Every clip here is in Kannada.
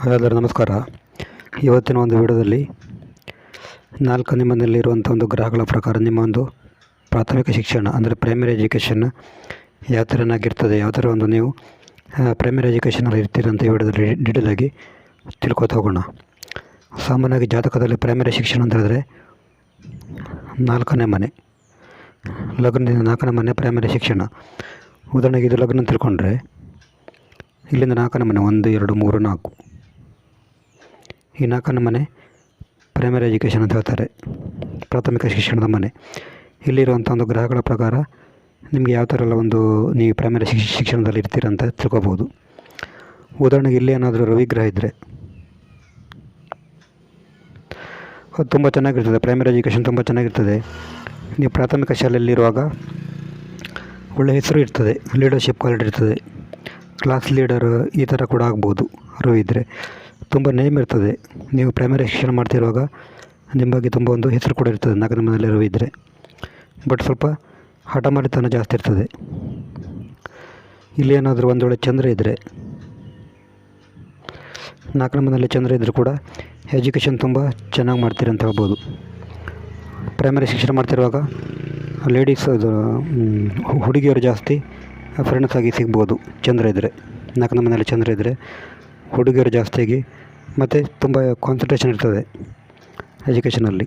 ಎಲ್ಲರೂ ನಮಸ್ಕಾರ. ಇವತ್ತಿನ ಒಂದು ವಿಡಿಯೋದಲ್ಲಿ ನಾಲ್ಕನೇ ಮನೆಯಲ್ಲಿರುವಂಥ ಒಂದು ಗ್ರಹಗಳ ಪ್ರಕಾರ ನಿಮ್ಮ ಒಂದು ಪ್ರಾಥಮಿಕ ಶಿಕ್ಷಣ ಅಂದರೆ ಪ್ರೈಮರಿ ಎಜುಕೇಷನ್ ಯಾವ ಥರನಾಗಿರ್ತದೆ, ಯಾವ ಥರ ಒಂದು ನೀವು ಪ್ರೈಮರಿ ಎಜುಕೇಷನಲ್ಲಿ ಇರ್ತೀರಂತ ಈ ವಿಡಿಯೋದಲ್ಲಿ ಡೀಟೇಲಾಗಿ ತಿಳ್ಕೊತ ಹೋಗೋಣ. ಸಾಮಾನ್ಯವಾಗಿ ಜಾತಕದಲ್ಲಿ ಪ್ರೈಮರಿ ಶಿಕ್ಷಣ ಅಂತ ಹೇಳಿದ್ರೆ ನಾಲ್ಕನೇ ಮನೆ, ಲಗ್ನದಿಂದ ನಾಲ್ಕನೇ ಮನೆ ಪ್ರೈಮರಿ ಶಿಕ್ಷಣ. ಉದಾಹರಣೆಗೆ ಇದು ಲಗ್ನ ತಿಳ್ಕೊಂಡ್ರೆ ಇಲ್ಲಿಂದ ನಾಲ್ಕನೇ ಮನೆ 1 2 3 4, ಈ ನಾಲ್ಕನೇ ಮನೆ ಪ್ರೈಮರಿ ಎಜುಕೇಷನ್ ಅಂತ ಹೇಳ್ತಾರೆ, ಪ್ರಾಥಮಿಕ ಶಿಕ್ಷಣದ ಮನೆ. ಇಲ್ಲಿರುವಂಥ ಒಂದು ಗ್ರಹಗಳ ಪ್ರಕಾರ ನಿಮಗೆ ಯಾವ ಥರ ಎಲ್ಲ ಒಂದು ನೀವು ಪ್ರೈಮರಿ ಶಿಕ್ಷಣದಲ್ಲಿ ಇರ್ತೀರಂತ ತಿಳ್ಕೊಬೋದು. ಉದಾಹರಣೆಗೆ ಇಲ್ಲಿ ಏನಾದರೂ ರವಿ ಗ್ರಹ ಇದ್ದರೆ ಅದು ತುಂಬ ಚೆನ್ನಾಗಿರ್ತದೆ, ಪ್ರೈಮರಿ ಎಜುಕೇಷನ್ ತುಂಬ ಚೆನ್ನಾಗಿರ್ತದೆ. ನೀವು ಪ್ರಾಥಮಿಕ ಶಾಲೆಯಲ್ಲಿರುವಾಗ ಒಳ್ಳೆಯ ಹೆಸರು ಇರ್ತದೆ, ಲೀಡರ್ಶಿಪ್ ಕ್ವಾಲಿಟಿ ಇರ್ತದೆ, ಕ್ಲಾಸ್ ಲೀಡರ್ ಈ ಥರ ಕೂಡ ಆಗ್ಬೋದು. ರವಿ ಇದ್ದರೆ ತುಂಬ ನೇಮ್ ಇರ್ತದೆ. ನೀವು ಪ್ರೈಮರಿ ಶಿಕ್ಷಣ ಮಾಡ್ತಿರುವಾಗ ನಿಮ್ಮ ಬಗ್ಗೆ ತುಂಬ ಒಂದು ಹೆಸರು ಕೂಡ ಇರ್ತದೆ ನಾಲ್ಕನೇ ಮನೆಯಲ್ಲಿ ರವಿ ಇದ್ದರೆ. ಬಟ್ ಸ್ವಲ್ಪ ಹಠಮಾರಿತನ ಜಾಸ್ತಿ ಇರ್ತದೆ. ಇಲ್ಲಿ ಏನಾದರೂ ಒಂದು ವೇಳೆ ಚಂದ್ರ ಇದ್ದರೆ, ನಾಲ್ಕನೇ ಮನೆಯಲ್ಲಿ ಚಂದ್ರ ಇದ್ದರೂ ಕೂಡ ಎಜುಕೇಷನ್ ತುಂಬ ಚೆನ್ನಾಗಿ ಮಾಡ್ತೀರಿ ಅಂತ ಹೇಳ್ಬೋದು. ಪ್ರೈಮರಿ ಶಿಕ್ಷಣ ಮಾಡ್ತಿರುವಾಗ ಲೇಡೀಸ್ ಹುಡುಗಿಯರು ಜಾಸ್ತಿ ಫ್ರೆಂಡ್ಸ್ ಆಗಿ ಸಿಗ್ಬೋದು ಚಂದ್ರ ಇದ್ದರೆ. ನಾಲ್ಕನೇ ಮನೆಯಲ್ಲಿ ಚಂದ್ರ ಇದ್ದರೆ ಹುಡುಗಿಯರು ಜಾಸ್ತಿಯಾಗಿ ಮತ್ತು ತುಂಬ ಕಾನ್ಸಂಟ್ರೇಷನ್ ಇರ್ತದೆ ಎಜುಕೇಷನಲ್ಲಿ.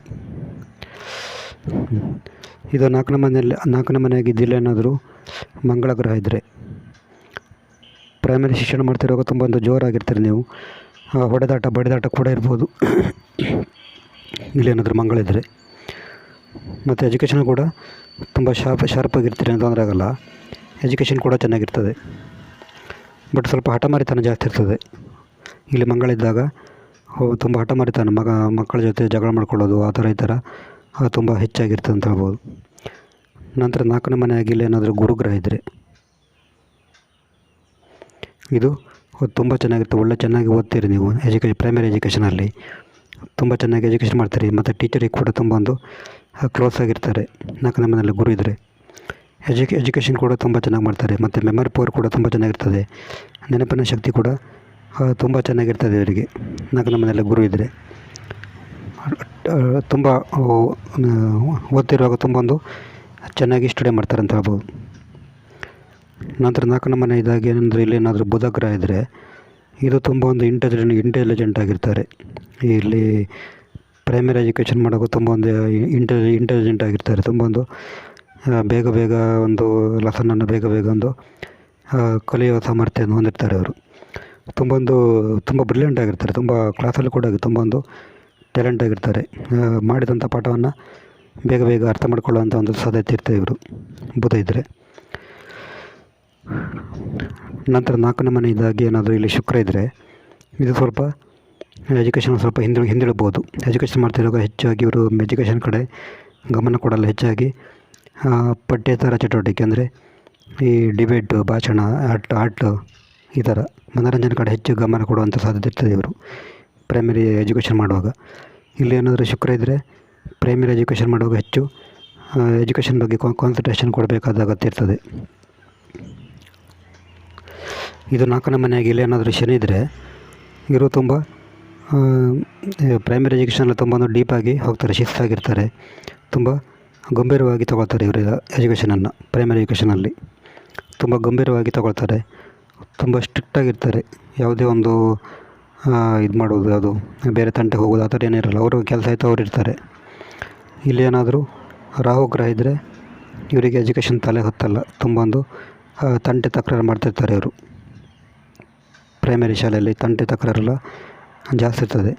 ಇದು ನಾಲ್ಕನೇ ಮನೆಯಾಗಿದ್ದಿಲ್ಲ ಏನಾದರೂ ಮಂಗಳ ಗ್ರಹ ಇದ್ದರೆ ಪ್ರೈಮರಿ ಶಿಕ್ಷಣ ಮಾಡ್ತಿರುವಾಗ ತುಂಬ ಒಂದು ಜೋರಾಗಿರ್ತೀರಿ ನೀವು, ಹೊಡೆದಾಟ ಬಡಿದಾಟ ಕೂಡ ಇರ್ಬೋದು ಇಲ್ಲೇನಾದರೂ ಮಂಗಳ ಇದ್ದರೆ. ಮತ್ತು ಎಜುಕೇಷನ್ ಕೂಡ ತುಂಬ ಶಾರ್ಪಾಗಿರ್ತೀರಿ ಅಂತ ತೊಂದರೆ ಆಗೋಲ್ಲ, ಎಜುಕೇಷನ್ ಕೂಡ ಚೆನ್ನಾಗಿರ್ತದೆ. ಬಟ್ ಸ್ವಲ್ಪ ಹಠಮಾರಿತನ ಜಾಸ್ತಿ ಇರ್ತದೆ. ಇಲ್ಲಿ ಮಂಗಳಿದ್ದಾಗ ತುಂಬ ಹಠಮಾರಿತನ, ಮಕ್ಕಳ ಜೊತೆ ಜಗಳ ಮಾಡ್ಕೊಳ್ಳೋದು ಆ ಥರ ಈ ಥರ ತುಂಬ ಹೆಚ್ಚಾಗಿರ್ತದೆ ಅಂತ ಹೇಳ್ಬೋದು. ನಂತರ ನಾಲ್ಕನೇ ಮನೆ ಆಗಿಲ್ಲ ಏನಾದರೂ ಗುರುಗ್ರಹ ಇದ್ದರೆ ಇದು ತುಂಬ ಚೆನ್ನಾಗಿರ್ತದೆ. ಚೆನ್ನಾಗಿ ಓದ್ತೀರಿ ನೀವು ಪ್ರೈಮರಿ ಎಜುಕೇಷನಲ್ಲಿ ತುಂಬ ಚೆನ್ನಾಗಿ ಎಜುಕೇಷನ್ ಮಾಡ್ತೀರಿ. ಮತ್ತು ಟೀಚರಿಗೆ ಕೂಡ ತುಂಬ ಒಂದು ಕ್ಲೋಸ್ ಆಗಿರ್ತಾರೆ ನಾಲ್ಕನೇ ಮನೆಯಲ್ಲಿ ಗುರು ಇದ್ದರೆ. ಎಜುಕೇಷನ್ ಕೂಡ ತುಂಬ ಚೆನ್ನಾಗಿ ಮಾಡ್ತಾರೆ. ಮತ್ತು ಮೆಮೊರಿ ಪವರ್ ಕೂಡ ತುಂಬ ಚೆನ್ನಾಗಿರ್ತದೆ, ನೆನಪಿನ ಶಕ್ತಿ ಕೂಡ ತುಂಬ ಚೆನ್ನಾಗಿರ್ತದೆ ಇವರಿಗೆ ನಾಲ್ಕನೇ ಮನೆಯಲ್ಲಿ ಗುರು ಇದ್ದರೆ. ತುಂಬ ಓದ್ತಿರುವಾಗ ತುಂಬ ಒಂದು ಚೆನ್ನಾಗಿ ಸ್ಟಡಿ ಮಾಡ್ತಾರೆ ಅಂತ ಹೇಳ್ಬೋದು. ನಂತರ ನಾಲ್ಕನೇ ಮನೆ ಇದ್ದಾಗ ಏನಂದರೆ ಇಲ್ಲಿ ಏನಾದರೂ ಬುಧ ಗ್ರಹ ಇದ್ದರೆ ಇದು ತುಂಬ ಒಂದು ಇಂಟೆಲಿಜೆಂಟ್ ಆಗಿರ್ತಾರೆ. ಇಲ್ಲಿ ಪ್ರೈಮರಿ ಎಜುಕೇಷನ್ ಮಾಡೋಕ್ಕೂ ತುಂಬ ಒಂದು ಇಂಟೆಲಿಜೆಂಟ್ ಆಗಿರ್ತಾರೆ. ತುಂಬ ಒಂದು ಬೇಗ ಒಂದು ಲೆಸನನ್ನು ಬೇಗ ಒಂದು ಕಲಿಯುವ ಸಾಮರ್ಥ್ಯವನ್ನು ಹೊಂದಿರ್ತಾರೆ ಅವರು. ತುಂಬ ಬ್ರಿಲಿಯಂಟ್ ಆಗಿರ್ತಾರೆ. ತುಂಬ ಕ್ಲಾಸಲ್ಲಿ ಕೂಡ ತುಂಬ ಒಂದು ಟ್ಯಾಲೆಂಟ್ ಆಗಿರ್ತಾರೆ. ಮಾಡಿದಂಥ ಪಾಠವನ್ನು ಬೇಗ ಅರ್ಥ ಮಾಡ್ಕೊಳ್ಳುವಂಥ ಒಂದು ಸಾಧ್ಯತೆ ಇರ್ತದೆ ಇವರು ಬುಧ ಇದ್ದರೆ. ನಂತರ ನಾಲ್ಕನೇ ಮನೆ ಇದ್ದಾಗಿ ಏನಾದರೂ ಇಲ್ಲಿ ಶುಕ್ರ ಇದ್ದರೆ ಇದು ಸ್ವಲ್ಪ ಎಜುಕೇಷನ್ ಸ್ವಲ್ಪ ಹಿಂದಿಳ್ಬೋದು. ಎಜುಕೇಷನ್ ಮಾಡ್ತಿರುವಾಗ ಹೆಚ್ಚಾಗಿ ಇವರು ಎಜುಕೇಷನ್ ಕಡೆ ಗಮನ ಕೊಡಲ್ಲ. ಹೆಚ್ಚಾಗಿ ಪಠ್ಯೇತರ ಚಟುವಟಿಕೆ ಅಂದರೆ ಈ ಡಿಬೇಟ್, ಭಾಷಣ, ಆರ್ಟ್ ಈ ಥರ ಮನೋರಂಜನೆ ಕಡೆ ಹೆಚ್ಚು ಗಮನ ಕೊಡುವಂಥ ಸಾಧ್ಯತೆ ಇರ್ತದೆ ಇವರು ಪ್ರೈಮರಿ ಎಜುಕೇಷನ್ ಮಾಡುವಾಗ. ಇಲ್ಲಿ ಏನಾದರೂ ಶುಕ್ರ ಇದ್ದರೆ ಪ್ರೈಮರಿ ಎಜುಕೇಷನ್ ಮಾಡುವಾಗ ಹೆಚ್ಚು ಎಜುಕೇಷನ್ ಬಗ್ಗೆ ಕಾನ್ಸಂಟ್ರೇಷನ್ ಕೊಡಬೇಕಾದ ಅಗತ್ಯ ಇರ್ತದೆ. ಇದು ನಾಲ್ಕನೇ ಮನೆಯಾಗಿ ಇಲ್ಲಿ ಏನಾದರೂ ಶನಿ ಇದ್ದರೆ ಇವರು ತುಂಬ ಪ್ರೈಮರಿ ಎಜುಕೇಷನಲ್ಲಿ ತುಂಬ ಒಂದು ಡೀಪಾಗಿ ಹೋಗ್ತಾರೆ, ಶಿಸ್ತಾಗಿರ್ತಾರೆ, ತುಂಬ ಗಂಭೀರವಾಗಿ ತಗೊಳ್ತಾರೆ ಇವರು ಎಜುಕೇಷನನ್ನು. ಪ್ರೈಮರಿ ಎಜುಕೇಷನಲ್ಲಿ ತುಂಬ ಗಂಭೀರವಾಗಿ ತಗೊಳ್ತಾರೆ, ತುಂಬ ಸ್ಟ್ರಿಕ್ಟಾಗಿರ್ತಾರೆ. ಯಾವುದೇ ಒಂದು ಇದು ಮಾಡೋದು, ಯಾವುದು ಬೇರೆ ತಂಟೆಗೆ ಹೋಗೋದು ಆ ಥರ ಏನಿರಲ್ಲ. ಅವರು ಕೆಲಸ ಆಯಿತು ಅವ್ರು ಇರ್ತಾರೆ. ಇಲ್ಲಿ ಏನಾದರೂ ರಾಹು ಗ್ರಹ ಇದ್ದರೆ ಇವರಿಗೆ ಎಜುಕೇಷನ್ ತಲೆ ಹೊತ್ತಲ್ಲ, ತುಂಬ ಒಂದು ತಂಟೆ ತಕರಾರು ಮಾಡ್ತಿರ್ತಾರೆ ಇವರು. ಪ್ರೈಮರಿ ಶಾಲೆಯಲ್ಲಿ ತಂಟೆ ತಕರಾರೆಲ್ಲ ಜಾಸ್ತಿ ಇರ್ತದೆ,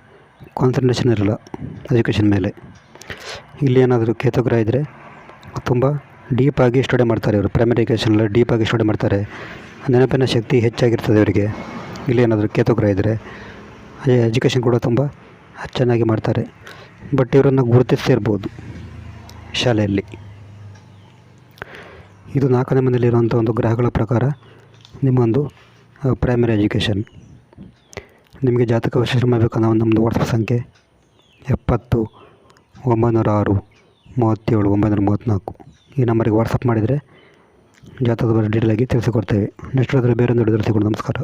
ಕಾನ್ಸಂಟ್ರೇಷನ್ ಇರಲ್ಲ ಎಜುಕೇಷನ್ ಮೇಲೆ. ಇಲ್ಲಿ ಏನಾದರೂ ಕೇತು ಗ್ರಹ ಇದ್ದರೆ ತುಂಬ ಡೀಪಾಗಿ ಸ್ಟಡಿ ಮಾಡ್ತಾರೆ ಇವರು. ಪ್ರೈಮರಿ ಎಜುಕೇಷನಲ್ಲಿ ಡೀಪಾಗಿ ಸ್ಟಡಿ ಮಾಡ್ತಾರೆ, ನೆನಪಿನ ಶಕ್ತಿ ಹೆಚ್ಚಾಗಿರ್ತದೆ ಇವರಿಗೆ. ಇಲ್ಲಿ ಏನಾದರೂ ಕೇತು ಗ್ರಹ ಇದ್ದರೆ ಎಜುಕೇಷನ್ ಕೂಡ ತುಂಬ ಚೆನ್ನಾಗಿ ಮಾಡ್ತಾರೆ. ಬಟ್ ಇವರನ್ನು ಗುರುತಿಸ್ತಿರ್ಬೋದು ಶಾಲೆಯಲ್ಲಿ. ಇದು ನಾಲ್ಕನೇ ಮನೆಯಲ್ಲಿರುವಂಥ ಒಂದು ಗ್ರಹಗಳ ಪ್ರಕಾರ ನಿಮ್ಮೊಂದು ಪ್ರೈಮರಿ ಎಜುಕೇಷನ್. ನಿಮಗೆ ಜಾತಕ ವಿಶ್ಲೇಷಣೆ ಮಾಡಬೇಕನ್ನೋ ನಮ್ಮದು ವಾಟ್ಸಪ್ ಸಂಖ್ಯೆ 70 906 37 934 ಈ ನಂಬರಿಗೆ ವಾಟ್ಸಪ್ ಮಾಡಿದರೆ ಜಾತಕದ ಬಗ್ಗೆ ಡೀಟೇಲಾಗಿ ತಿಳಿಸಿಕೊಡ್ತೇವೆ. ನೆಕ್ಸ್ಟ್ ಬೇರೊಂದು ವಿಡಿಯೋದಲ್ಲಿ ಸಿಗೋಣ. ನಮಸ್ಕಾರ.